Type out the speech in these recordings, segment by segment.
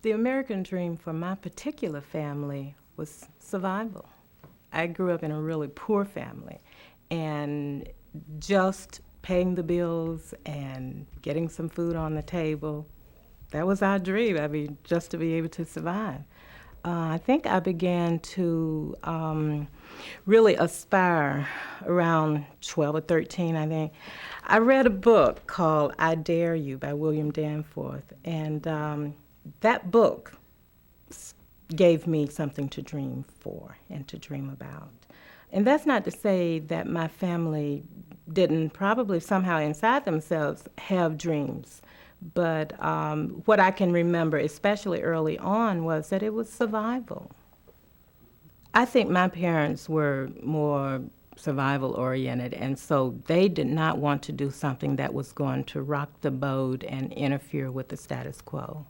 The American dream for my particular family was survival. I grew up in a really poor family, and just paying the bills and getting some food on the table, that was our dream. I mean, just to be able to survive. I think I began to really aspire around 12 or 13, I think. I read a book called I Dare You by William Danforth, and that book gave me something to dream for and to dream about. And that's not to say that my family didn't probably somehow inside themselves have dreams. But what I can remember, especially early on, was that it was survival. I think my parents were more survival-oriented, and so they did not want to do something that was going to rock the boat and interfere with the status quo.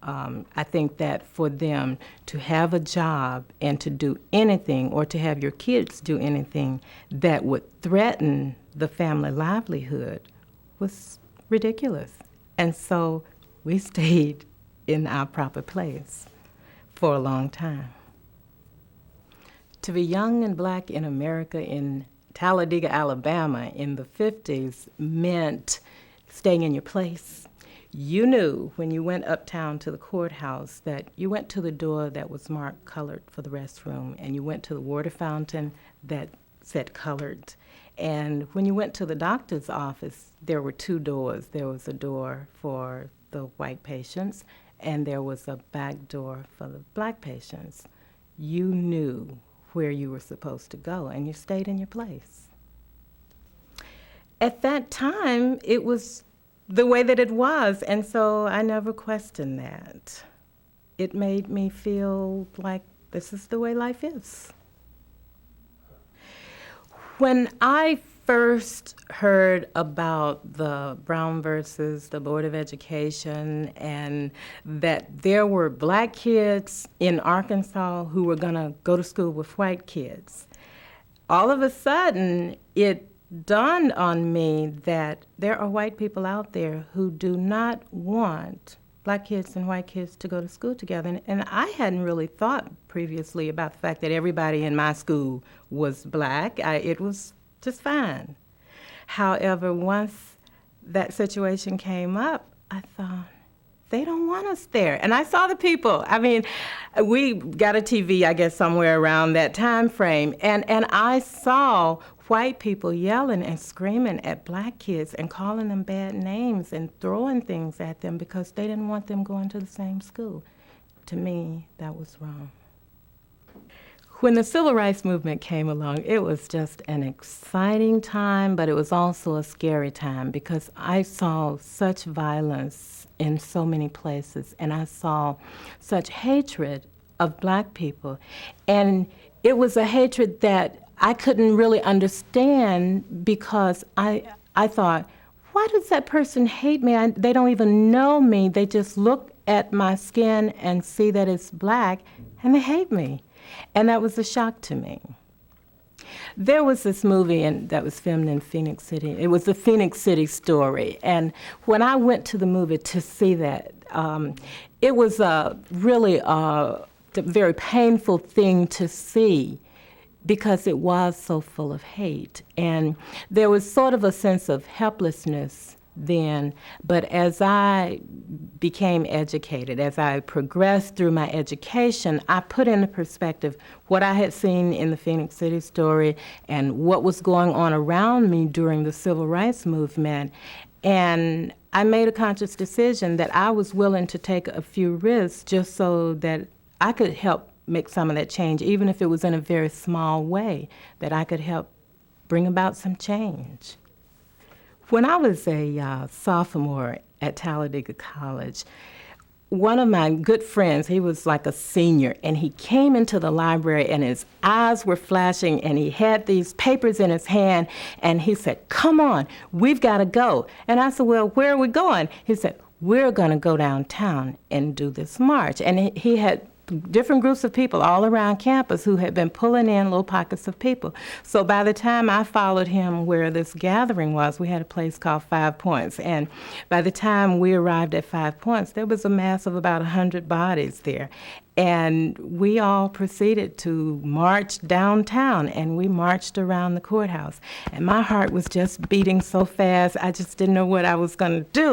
I think that for them to have a job and to do anything, or to have your kids do anything that would threaten the family livelihood, was ridiculous. And so we stayed in our proper place for a long time. To be young and black in America in Talladega, Alabama in the 50s meant staying in your place. You knew when you went uptown to the courthouse that you went to the door that was marked colored for the restroom, and you went to the water fountain that said colored. And when you went to the doctor's office, there were two doors. There was a door for the white patients, and there was a back door for the black patients. You knew where you were supposed to go, and you stayed in your place. At that time, it was the way that it was, and so I never questioned that. It made me feel like this is the way life is. When I first heard about the Brown versus the Board of Education, and that there were black kids in Arkansas who were going to go to school with white kids, all of a sudden it dawned on me that there are white people out there who do not want black kids and white kids to go to school together. And I hadn't really thought previously about the fact that everybody in my school was black. It was just fine. However, once that situation came up, I thought, they don't want us there. And I saw the people. I mean, we got a TV, I guess, somewhere around that time frame, and I saw white people yelling and screaming at black kids and calling them bad names and throwing things at them because they didn't want them going to the same school. To me, that was wrong. When the Civil Rights Movement came along, it was just an exciting time, but it was also a scary time because I saw such violence in so many places, and I saw such hatred of black people. And it was a hatred that I couldn't really understand because I thought, why does that person hate me? They don't even know me. They just look at my skin and see that it's black, and they hate me. And that was a shock to me. There was this movie that was filmed in Phoenix City. It was the Phoenix City Story. And when I went to the movie to see that, it was really a very painful thing to see because it was so full of hate. And there was sort of a sense of helplessness then, but as I became educated, as I progressed through my education, I put into perspective what I had seen in the Phoenix City Story and what was going on around me during the Civil Rights Movement. And I made a conscious decision that I was willing to take a few risks just so that I could help make some of that change, even if it was in a very small way, that I could help bring about some change. When I was a sophomore at Talladega College, one of my good friends, he was like a senior, and he came into the library and his eyes were flashing and he had these papers in his hand and he said, "Come on, we've got to go." And I said, "Well, where are we going?" He said, "We're going to go downtown and do this march." And he had different groups of people all around campus who had been pulling in little pockets of people. So by the time I followed him where this gathering was, we had a place called 5 Points. And by the time we arrived at 5 Points, there was a mass of about 100 bodies there. And we all proceeded to march downtown, and we marched around the courthouse. And my heart was just beating so fast, I just didn't know what I was going to do.